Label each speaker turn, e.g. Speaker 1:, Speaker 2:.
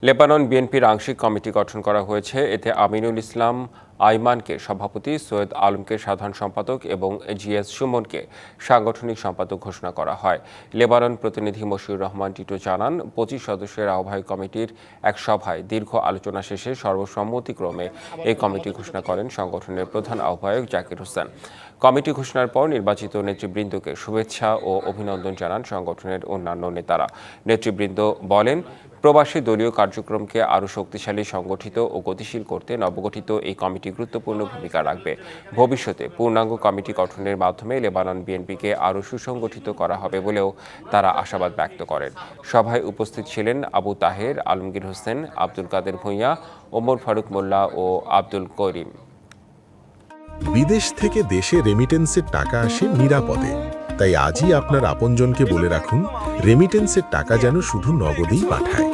Speaker 1: Lebanon বিএনপির আংশিক committee গঠন করা হয়েছে। এতে আমিনুল ইসলাম আইমানকে সভাপতি, সৈয়দ আলমকে সাধারণ সম্পাদক এবং জিএস সুমনকে সাংগঠনিক সম্পাদক ঘোষণা করা হয়। লেবানন প্রতিনিধি মশিউর রহমান টিটু জানান, 25 সদস্যের আহ্বায়ক কমিটির এক সভায় দীর্ঘ আলোচনা শেষে সর্বসম্মতিক্রমে এই কমিটি ঘোষণা করেন সংগঠনের প্রধান আহ্বায়ক জাকির হোসেন। কমিটি ঘোষণার পর নির্বাচিত নেতৃবৃন্দকে শুভেচ্ছা ও অভিনন্দন জানান সংগঠনের অন্যান্য নেতারা। নেতৃবৃন্দ বলেন, প্রবাসী দলীয় কার্যক্রমকে আরও শক্তিশালী, সংগঠিত ও গতিশীল করতে নবগঠিত এই কমিটি গুরুত্বপূর্ণ ভূমিকা রাখবে। ভবিষ্যতে পূর্ণাঙ্গ কমিটি গঠনের মাধ্যমে লেবানন বিএনপিকে আরও সুসংগঠিত করা হবে বলেও তারা আশাবাদ ব্যক্ত করেন। সভায় উপস্থিত ছিলেন আবু তাহের, আলমগীর হোসেন, আব্দুল কাদের ভূঁইয়া, ওমর ফারুক মোল্লা ও আব্দুল করিম।
Speaker 2: বিদেশ থেকে দেশে রেমিটেন্সের টাকা আসে নিরাপদে। তাই আজই আপনার আপনজনকে বলে রাখুন, রেমিটেন্সের টাকা যেন শুধু নগদেই পাঠায়।